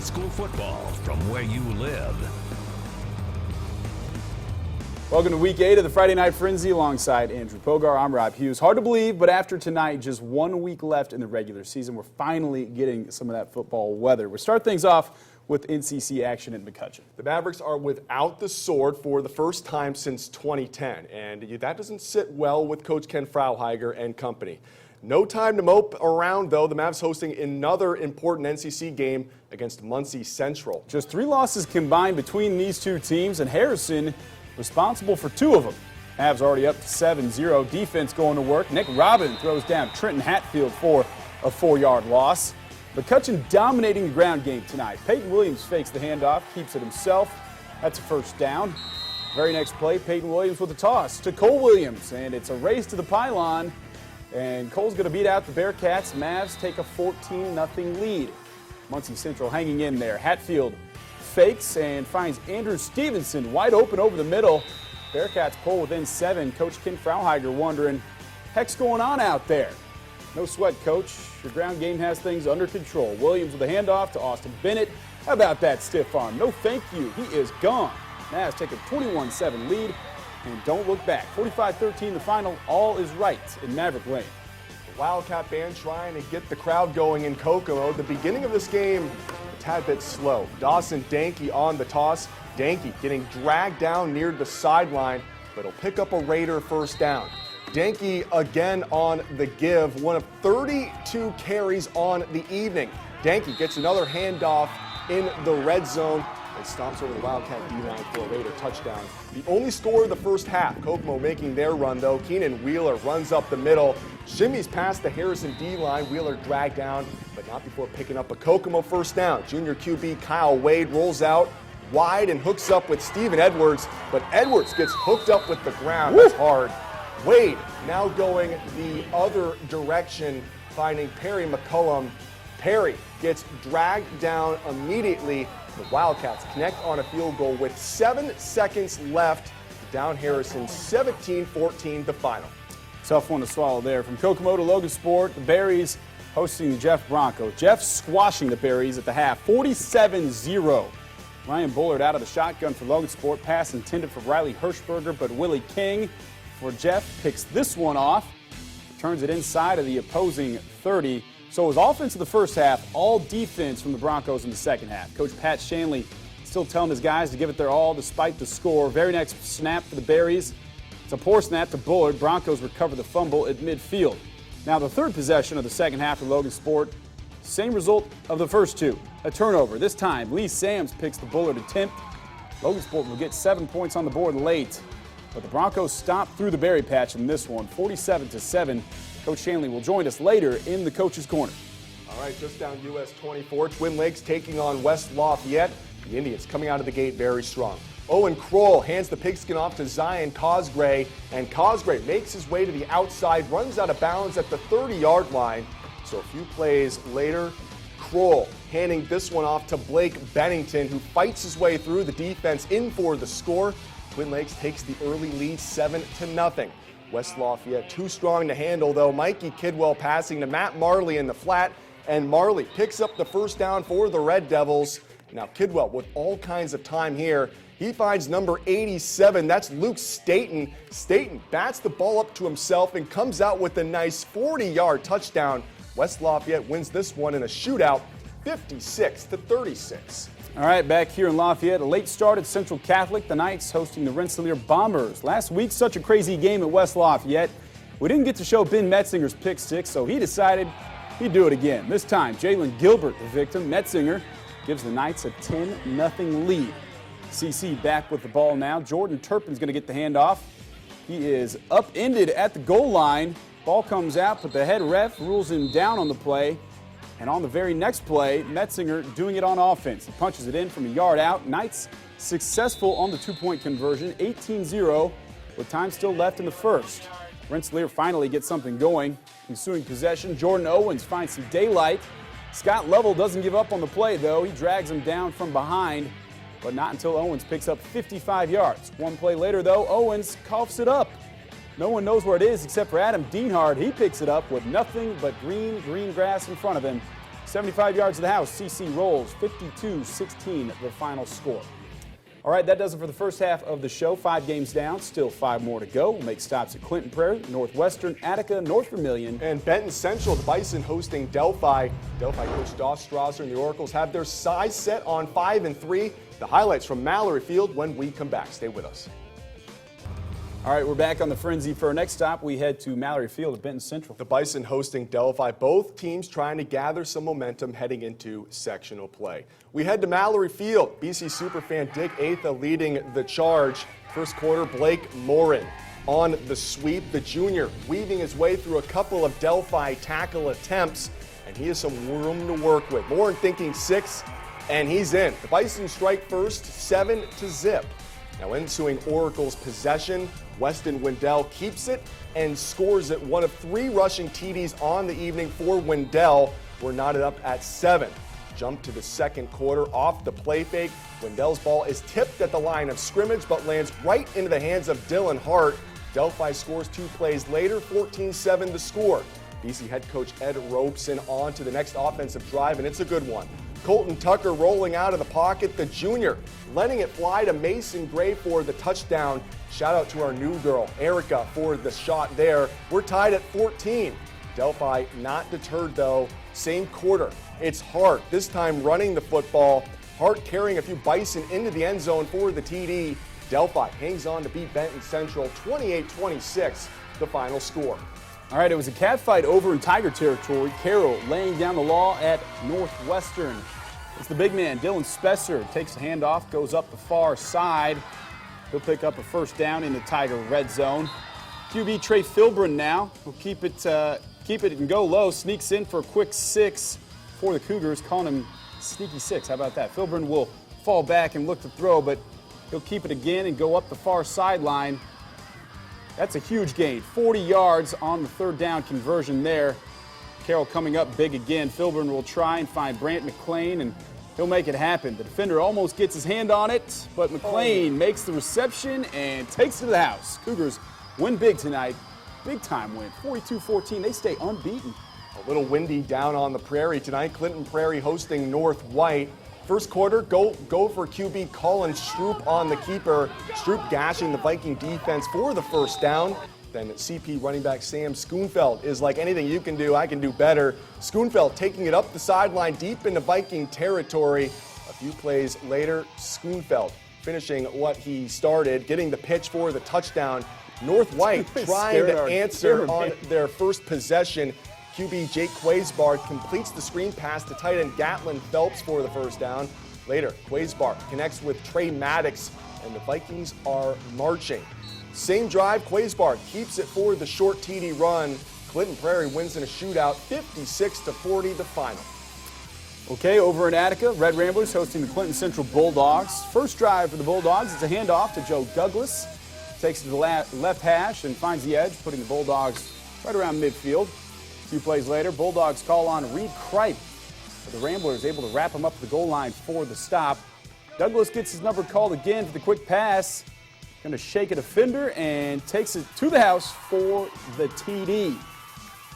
school football from where you live. Welcome to Week 8 of the Friday Night Frenzy alongside Andrew Pogar. I'm Rob Hughes. Hard to believe, but after tonight, just 1 week left in the regular season, we're finally getting some of that football weather. We'll start things off with NCC action in McCutcheon. The Mavericks are without the sword for the first time since 2010, and that doesn't sit well with Coach Ken Frauheiger and company. No time to mope around, though. The Mavs hosting another important NCC game against Muncie Central. Just 3 losses combined between these two teams, and Harrison responsible for 2 of them. Mavs already up to 7-0. Defense going to work. Nick Robin throws down Trenton Hatfield for a 4-yard loss. McCutcheon dominating the ground game tonight. Peyton Williams fakes the handoff, keeps it himself. That's a first down. Very next play, Peyton Williams with a toss to Cole Williams, and it's a race to the pylon. And Cole's going to beat out the Bearcats. Mavs take a 14-0 lead. Muncie Central hanging in there. Hatfield fakes and finds Andrew Stevenson wide open over the middle. Bearcats pull within 7. Coach Ken Frauheiger wondering, heck's going on out there? No sweat, Coach. Your ground game has things under control. Williams with a handoff to Austin Bennett. How about that stiff arm? No thank you. He is gone. Mavs take a 21-7 lead and don't look back. 45-13 the final. All is right in Maverick Lane. The Wildcat band trying to get the crowd going in Kokomo. The beginning of this game, a tad bit slow. Dawson Danke on the toss. Danke getting dragged down near the sideline, but he'll pick up a Raider first down. Danke again on the give, one of 32 carries on the evening. Danke gets another handoff in the red zone and stomps over the Wildcat D-line for a Raider touchdown. The only score of the first half, Kokomo making their run though. Keenan Wheeler runs up the middle, shimmies past the Harrison D-line. Wheeler dragged down, but not before picking up a Kokomo first down. Junior QB Kyle Wade rolls out wide and hooks up with Steven Edwards, but Edwards gets hooked up with the ground. That's hard. Wade now going the other direction, finding Perry McCullum. Perry gets dragged down immediately. The Wildcats connect on a field goal with 7 seconds left. Down Harrison, 17-14 the final. Tough one to swallow there. From Kokomo to Logansport, the Berries hosting the Jeff Broncos. Jeff squashing the Berries at the half, 47-0. Ryan Bullard out of the shotgun for Logansport. Pass intended for Riley Hirschberger, but Willie King for Jeff picks this one off, turns it inside of the opposing 30. So it was offense in the first half, all defense from the Broncos in the second half. Coach Pat Shanley still telling his guys to give it their all despite the score. Very next snap for the Berries. It's a poor snap to Bullard. Broncos recover the fumble at midfield. Now the third possession of the second half of Logansport, same result of the first 2. A turnover. This time, Lee Sams picks the Bullard attempt. Logansport will get 7 points on the board late. But the Broncos stop through the berry patch in this one, 47-7. Coach Shanley will join us later in the Coach's Corner. All right, just down US 24. Twin Lakes taking on West Lafayette. The Indians coming out of the gate very strong. Owen Kroll hands the pigskin off to Zion Cosgray, and Cosgray makes his way to the outside, runs out of bounds at the 30-yard line. So a few plays later, Kroll handing this one off to Blake Bennington, who fights his way through the defense in for the score. Twin Lakes takes the early lead 7-0. West Lafayette too strong to handle though. Mikey Kidwell passing to Matt Marley in the flat, and Marley picks up the first down for the Red Devils. Now Kidwell with all kinds of time here. He finds number 87, that's Luke Staten. Staten bats the ball up to himself and comes out with a nice 40-yard touchdown. West Lafayette wins this one in a shootout, 56-36. All right, back here in Lafayette, a late start at Central Catholic. The Knights hosting the Rensselaer Bombers. Last week, such a crazy game at West Lafayette. We didn't get to show Ben Metzinger's pick six, so he decided he'd do it again. This time, Jalen Gilbert, the victim. Metzinger gives the Knights a 10-0 lead. CC back with the ball now. Jordan Turpin's going to get the handoff. He is upended at the goal line. Ball comes out, but the head ref rules him down on the play. And on the very next play, Metzinger doing it on offense. He punches it in from a yard out. Knights successful on the two-point conversion, 18-0, with time still left in the first. Rensselaer finally gets something going. Ensuing possession, Jordan Owens finds some daylight. Scott Lovell doesn't give up on the play, though. He drags him down from behind, but not until Owens picks up 55 yards. One play later, though, Owens coughs it up. No one knows where it is except for Adam Dienhard. He picks it up with nothing but green grass in front of him. 75 yards to the house. CC rolls 52-16 the final score. All right, that does it for the first half of the show. 5 games down, still 5 more to go. We'll make stops at Clinton Prairie, Northwestern, Attica, North Vermilion. And Benton Central, the Bison hosting Delphi. Delphi coach Doss Strasser and the Oracles have their sights set on 5-3. The highlights from Mallory Field when we come back. Stay with us. All right, we're back on the frenzy. For our next stop, we head to Mallory Field at Benton Central. The Bison hosting Delphi, both teams trying to gather some momentum heading into sectional play. We head to Mallory Field. BC superfan Dick Atha leading the charge. First quarter, Blake Morin on the sweep. The junior weaving his way through a couple of Delphi tackle attempts, and he has some room to work with. Morin thinking 6, and he's in. The Bison strike first, 7-0. Now ensuing Oracle's possession, Weston Wendell keeps it and scores it. One of 3 rushing TDs on the evening for Wendell. We're knotted up at 7. Jump to the second quarter off the play fake. Wendell's ball is tipped at the line of scrimmage but lands right into the hands of Dylan Hart. Delphi scores 2 plays later, 14-7 the score. BC head coach Ed Robeson on to the next offensive drive, and it's a good one. Colton Tucker rolling out of the pocket, the junior letting it fly to Mason Gray for the touchdown. Shout out to our new girl, Erica, for the shot there. We're tied at 14. Delphi not deterred though. Same quarter. It's Hart, this time running the football. Hart carrying a few Bison into the end zone for the TD. Delphi hangs on to beat Benton Central 28-26, the final score. All right, it was a cat fight over in Tiger territory. Carroll laying down the law at Northwestern. It's the big man, Dylan Spesser, takes the handoff, goes up the far side. He'll pick up a first down in the Tiger red zone. QB Trey Filbrin now will keep it and go low. Sneaks in for a quick 6 for the Cougars, calling him sneaky 6. How about that? Filbrin will fall back and look to throw, but he'll keep it again and go up the far sideline. That's a huge gain. 40 yards on the third down conversion there. Carroll coming up big again. Filburn will try and find Brant McLean, and he'll make it happen. The defender almost gets his hand on it, but McLean makes the reception and takes it to the house. Cougars win big tonight. Big time win. 42-14. They stay unbeaten. A little windy down on the prairie tonight. Clinton Prairie hosting North White. First quarter, go for QB Colin Stroop on the keeper. Stroop gashing the Viking defense for the first down. Then CP running back Sam Schoonfeld is like, anything you can do, I can do better. Schoonfeld taking it up the sideline deep into Viking territory. A few plays later, Schoonfeld finishing what he started, getting the pitch for the touchdown. North White trying to answer on their first possession. QB Jake Quaisbar completes the screen pass to tight end Gatlin Phelps for the first down. Later, Quaisbar connects with Trey Maddox, and the Vikings are marching. Same drive, Quaisbar keeps it for the short TD run. Clinton Prairie wins in a shootout, 56-40 the final. Okay, over in Attica, Red Ramblers hosting the Clinton Central Bulldogs. First drive for the Bulldogs, it's a handoff to Joe Douglas. Takes it to the left hash and finds the edge, putting the Bulldogs right around midfield. A few plays later, Bulldogs call on Reed Kripe, but the Ramblers able to wrap him up to the goal line for the stop. Douglas gets his number called again for the quick pass. Going to shake a defender and takes it to the house for the TD.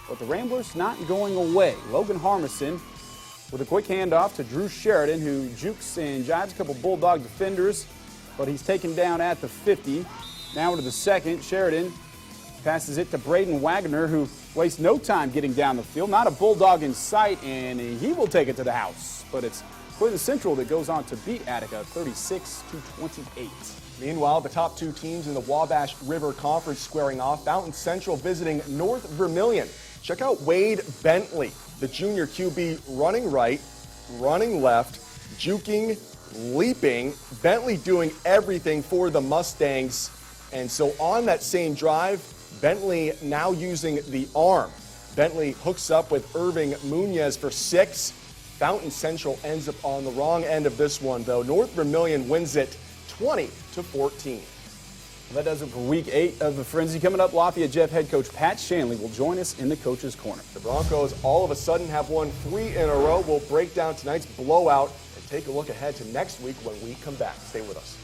But the Ramblers not going away. Logan Harmison with a quick handoff to Drew Sheridan, who jukes and jives a couple Bulldog defenders, but he's taken down at the 50. Now into the second, Sheridan passes it to Braden Wagner, who wastes no time getting down the field. Not a Bulldog in sight, and he will take it to the house. But it's Clinton Central that goes on to beat Attica 36-28. Meanwhile, the top 2 teams in the Wabash River Conference squaring off. Fountain Central visiting North Vermilion. Check out Wade Bentley, the junior QB, running right, running left, juking, leaping. Bentley doing everything for the Mustangs. And so on that same drive, Bentley now using the arm. Bentley hooks up with Irving Munoz for 6. Fountain Central ends up on the wrong end of this one, though. North Vermilion wins it 20-14. That does it for week 8 of the Frenzy. Coming up, Lafayette Jeff head coach Pat Shanley will join us in the Coach's Corner. The Broncos all of a sudden have won 3 in a row. We'll break down tonight's blowout and take a look ahead to next week when we come back. Stay with us.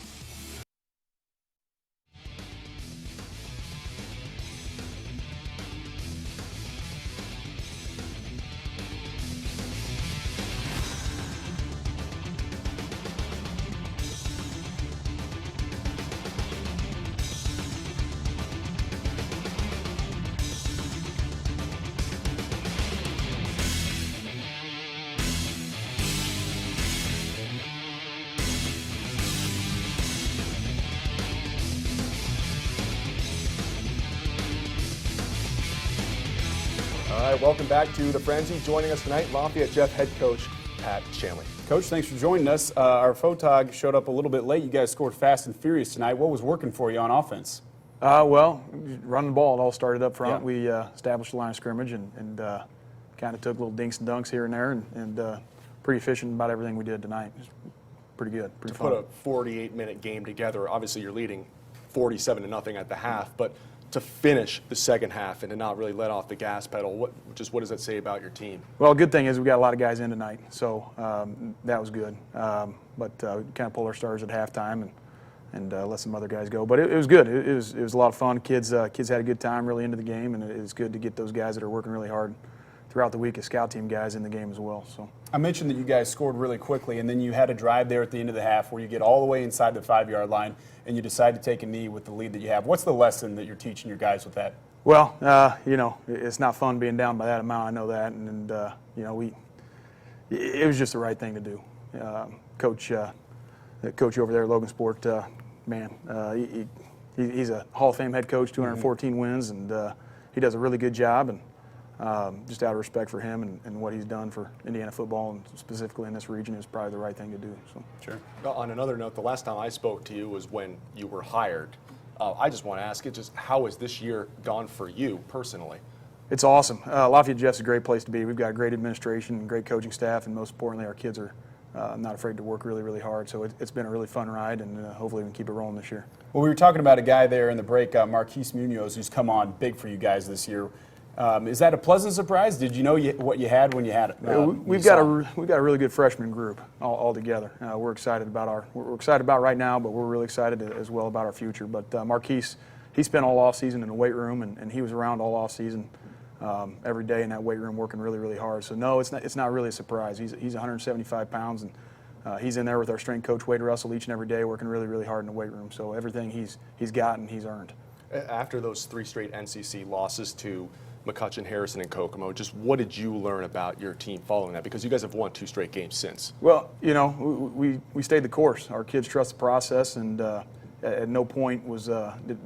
All right, welcome back to the Frenzy. Joining us tonight, Lafayette Jeff head coach Pat Shanley. Coach, thanks for joining us. Our photog showed up a little bit late. You guys scored fast and furious tonight. What was working for you on offense? Well, running the ball, it all started up front. Yeah. We established the line of scrimmage and kind of took little dinks and dunks here and there and pretty efficient about everything we did tonight. It was pretty good, pretty fun. Put a 48-minute game together. Obviously, you're leading 47-0 at the half, but to finish the second half and to not really let off the gas pedal, what does that say about your team? Well, good thing is we got a lot of guys in tonight, so that was good. But we kind of pulled our starters at halftime and let some other guys go. But it was good. It was a lot of fun. Kids had a good time really into the game, and it's good to get those guys that are working really hard throughout the week as scout team guys in the game as well. So I mentioned that you guys scored really quickly, and then you had a drive there at the end of the half where you get all the way inside the 5-yard line, and you decide to take a knee with the lead that you have. What's the lesson that you're teaching your guys with that? Well, it's not fun being down by that amount. I know that, and it was just the right thing to do. Coach over there at Logan Sport, he's a Hall of Fame head coach, 214 wins, and he does a really good job. And just out of respect for him and what he's done for Indiana football and specifically in this region is probably the right thing to do. So. Sure. On another note, the last time I spoke to you was when you were hired. I just want to ask you, just how has this year gone for you personally? It's awesome. Lafayette Jeff's a great place to be. We've got great administration and great coaching staff, and most importantly, our kids are not afraid to work really, really hard. So it's been a really fun ride, and hopefully we can keep it rolling this year. Well, we were talking about a guy there in the break, Marquise Munoz, who's come on big for you guys this year. Is that a pleasant surprise? Did you know what you had when you had it? We've got a really good freshman group all together. We're excited about right now, but we're really excited as well about our future. But Marquise, he spent all off season in the weight room, and he was around all off season every day in that weight room working really, really hard. So no, it's not really a surprise. He's 175 pounds, and he's in there with our strength coach Wade Russell each and every day working really, really hard in the weight room. So everything he's gotten, he's earned. After those 3 straight NCC losses to McCutcheon, Harrison, and Kokomo, just what did you learn about your team following that? Because you guys have won 2 straight games since. Well, we stayed the course. Our kids trust the process, and at no point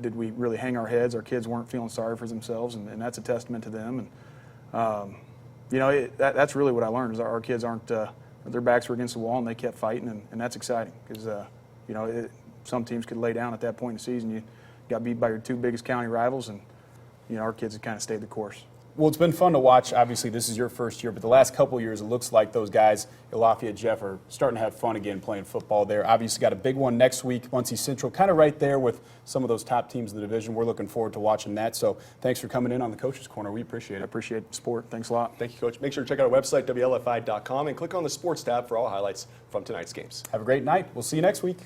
did we really hang our heads. Our kids weren't feeling sorry for themselves, and that's a testament to them. And that's really what I learned is our kids aren't their backs were against the wall, and they kept fighting, and that's exciting because some teams could lay down at that point in the season. You got beat by your 2 biggest county rivals, and our kids have kind of stayed the course. Well, it's been fun to watch. Obviously, this is your first year, but the last couple of years, it looks like those guys at Lafayette Jeff are starting to have fun again playing football there. Obviously, got a big one next week, Muncie Central, kind of right there with some of those top teams in the division. We're looking forward to watching that. So thanks for coming in on the Coach's Corner. We appreciate it. I appreciate the support. Thanks a lot. Thank you, Coach. Make sure to check out our website, WLFI.com, and click on the sports tab for all highlights from tonight's games. Have a great night. We'll see you next week.